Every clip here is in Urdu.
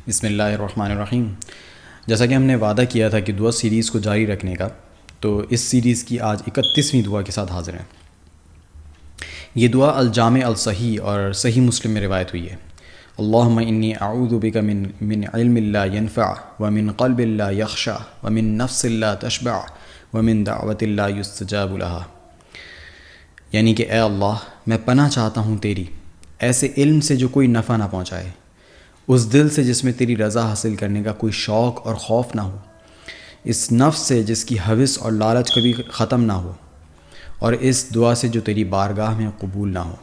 بسم اللہ الرحمن الرحیم۔ جیسا کہ ہم نے وعدہ کیا تھا کہ دعا سیریز کو جاری رکھنے کا، تو اس سیریز کی آج 31ویں دعا کے ساتھ حاضر ہیں۔ یہ دعا الجامع الصحیح اور صحیح مسلم میں روایت ہوئی ہے۔ اللہم انی اعوذ بک من علم لا ینفع ومن قلب لا یخشع ومن نفس لا تشبع ومن دعوت لا یستجاب لہا، یعنی کہ اے اللہ، میں پناہ چاہتا ہوں تیری ایسے علم سے جو کوئی نفع نہ پہنچائے، اس دل سے جس میں تیری رضا حاصل کرنے کا کوئی شوق اور خوف نہ ہو، اس نفس سے جس کی حوث اور لالچ کبھی ختم نہ ہو، اور اس دعا سے جو تیری بارگاہ میں قبول نہ ہو۔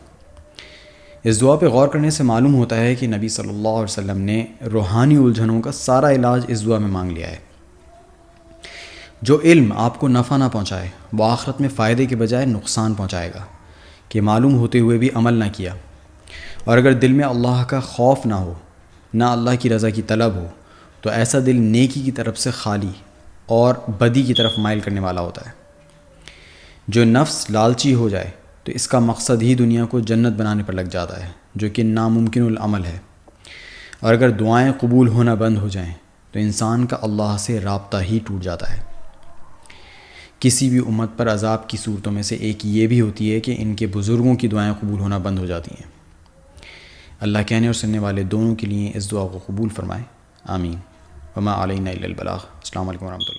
اس دعا پہ غور کرنے سے معلوم ہوتا ہے کہ نبی صلی اللہ علیہ وسلم نے روحانی الجھنوں کا سارا علاج اس دعا میں مانگ لیا ہے۔ جو علم آپ کو نفع نہ پہنچائے وہ آخرت میں فائدے کے بجائے نقصان پہنچائے گا، کہ معلوم ہوتے ہوئے بھی عمل نہ کیا۔ اور اگر دل میں اللہ کا خوف نہ ہو، نہ اللہ کی رضا کی طلب ہو، تو ایسا دل نیکی کی طرف سے خالی اور بدی کی طرف مائل کرنے والا ہوتا ہے۔ جو نفس لالچی ہو جائے تو اس کا مقصد ہی دنیا کو جنت بنانے پر لگ جاتا ہے، جو کہ ناممکن العمل ہے۔ اور اگر دعائیں قبول ہونا بند ہو جائیں تو انسان کا اللہ سے رابطہ ہی ٹوٹ جاتا ہے۔ کسی بھی امت پر عذاب کی صورتوں میں سے ایک یہ بھی ہوتی ہے کہ ان کے بزرگوں کی دعائیں قبول ہونا بند ہو جاتی ہیں۔ اللہ کہنے اور سننے والے دونوں کے لیے اس دعا کو قبول فرمائے، آمین۔ وما علینا الا البلاغ۔ السلام علیکم ورحمۃ اللہ۔